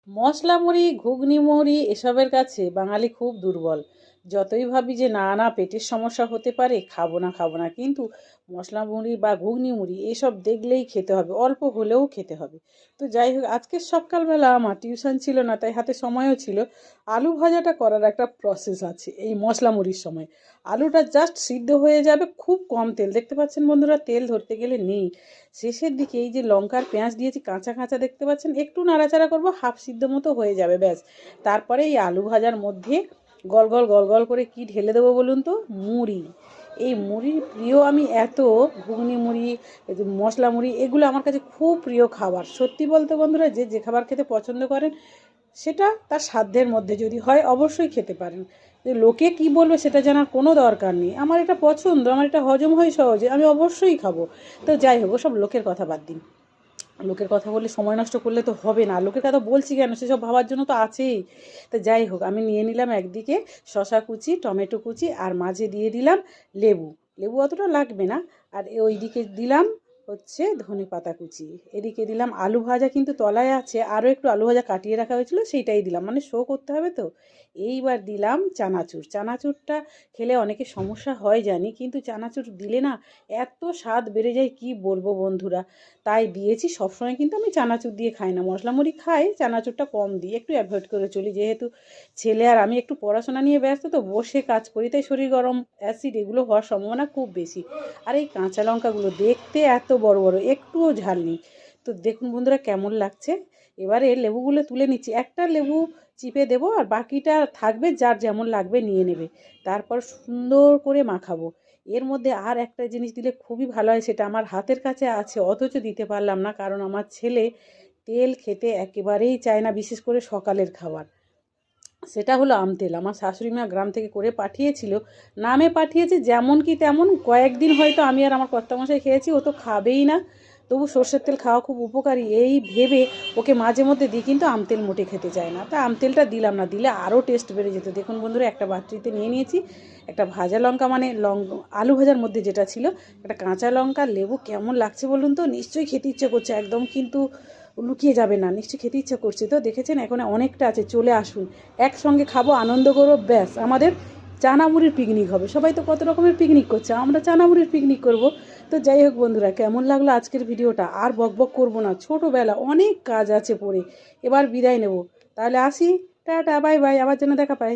মশলা মুড়ি, ঘুগনি মুড়ি এসবের কাছে বাঙালি খুব দুর্বল। যতই ভাবি যে না না পেটের সমস্যা হতে পারে, খাবো না খাবো না, কিন্তু মশলা মুড়ি বা ঘুগনি মুড়ি এসব দেখলেই খেতে হবে, অল্প হলেও খেতে হবে। তো যাই হোক, আজকে সকালবেলা আমার টিউশন ছিল না, তাই হাতে সময়ও ছিল। আলু ভাজাটা করার একটা প্রসেস আছে এই মশলা মুড়ির সময়। আলুটা জাস্ট সিদ্ধ হয়ে যাবে, খুব কম তেল, দেখতে পাচ্ছেন বন্ধুরা, তেল ধরতে গেলে নেই। শেষের দিকে এই যে লঙ্কার পেঁয়াজ দিয়েছি কাঁচা কাঁচা, দেখতে পাচ্ছেন, একটু নাড়াচাড়া করবো, হাফ সিদ্ধ মতো হয়ে যাবে, ব্যাস। তারপরে এই আলু ভাজার মধ্যে গল গল গল গল করে কি ঢেলে দেবো বলুন তো? মুড়ি। এই মুড়ির প্রিয় আমি এত, ঘুগনি মুড়ি, এই যে মশলা মুড়ি, এগুলো আমার কাছে খুব প্রিয় খাবার। সত্যি বলতে বন্ধুরা, যে যে খাবার খেতে পছন্দ করেন সেটা তার সাধ্যের মধ্যে যদি হয় অবশ্যই খেতে পারেন। যে লোকে কি বলবে সেটা জানার কোনো দরকার নেই। আমার এটা পছন্দ, আমার এটা হজম হয় সহজে, আমি অবশ্যই খাবো। তো যাই হোক, ওসব লোকের কথা বাদ দিন। লোকের কথা বলে সময় নষ্ট করলে তো হবে না, লোকের কথা বলছি কেন, সেসব ভাবার জন্য তো আছেই। তো যাই হোক, আমি নিয়ে নিলাম একদিকে শশা কুচি, টমেটো কুচি, আর মাঝে দিয়ে দিলাম লেবু। লেবু অতটা লাগবে না। আর ওইদিকে দিলাম হচ্ছে ধনে পাতা কুচি। এদিকে দিলাম আলু ভাজা, কিন্তু তলায় আছে আরও একটু আলু ভাজা কাটিয়ে রাখা হয়েছিল, সেইটাই দিলাম, মানে শো করতে হবে তো। এইবার দিলাম চানাচুর। চানাচুরটা খেলে অনেকে সমস্যা হয় জানি, কিন্তু চানাচুর দিলে না এত স্বাদ বেড়ে যায়, কি বলবো বন্ধুরা। তাই দিয়েছি। সবসময় কিন্তু আমি চানাচুর দিয়ে খাই না, মশলা মুড়ি খাই, চানাচুরটা কম দিই, একটু অ্যাভয়েড করে চলি, যেহেতু ছেলে আর আমি একটু পড়াশোনা নিয়ে ব্যস্ত, তো বসে কাজ করি, তাই শরীর গরম, অ্যাসিড এগুলো হওয়ার সম্ভাবনা খুব বেশি। আর এই কাঁচা লঙ্কাগুলো দেখতে এত বড় বড়, একটুও ঝাল নেই। তো দেখুন বন্ধুরা কেমন লাগছে। এবারে লেবুগুলো তুলে নিচ্ছি, একটা লেবু চিপে দেবো, আর বাকিটা থাকবে, যার যেমন লাগবে নিয়ে নেবে। তারপর সুন্দর করে মাখাবো। এর মধ্যে আর একটা জিনিস দিলে খুবই ভালো হয়, সেটা আমার হাতের কাছে আছে, অথচ দিতে পারলাম না, কারণ আমার ছেলে তেল খেতে একেবারেই চায় না, বিশেষ করে সকালের খাবার। সেটা হলো আমতেল। আমার শাশুড়ি মা গ্রাম থেকে করে পাঠিয়েছিল, নামে পাঠিয়েছে, যেমন কি তেমন, কয়েকদিন হয়তো আমি আর আমার কর্তামশাই খেয়েছি, ও তো খাবেই না। তবু সর্ষের তেল খাওয়া খুব উপকারী এই ভেবে ওকে মাঝে মধ্যে দিই, কিন্তু আমতেল মোটে খেতে চায় না, তা আমতেলটা দিলাম না, দিলে আরও টেস্ট বেড়ে যেত। দেখুন বন্ধুরা, একটা বাটিতে নিয়ে নিয়েছি একটা ভাজা লঙ্কা, মানে আলু ভাজার মধ্যে যেটা ছিল, একটা কাঁচা লঙ্কা, লেবু। কেমন লাগছে বলুন তো? নিশ্চয়ই খেতে ইচ্ছে করছে একদম, কিন্তু লুকিয়ে যাবে না, নিশ্চয়ই খেতে ইচ্ছা করছে। তো দেখেছেন, এখন অনেকটা আছে, চলে আসুন, একসঙ্গে খাবো, আনন্দ করবো, ব্যাস আমাদের চানামুড়ির পিকনিক হবে। সবাই তো কত রকমের পিকনিক করছে, আমরা চানামুড়ির পিকনিক করব। তো যাই হোক বন্ধুরা, কেমন লাগলো আজকের ভিডিওটা? আর বকবক করবো না, ছোটোবেলা অনেক কাজ আছে পড়ে, এবার বিদায় নেব। তাহলে আসি, টাটা বাই বাই, আবার যেন দেখা পাই।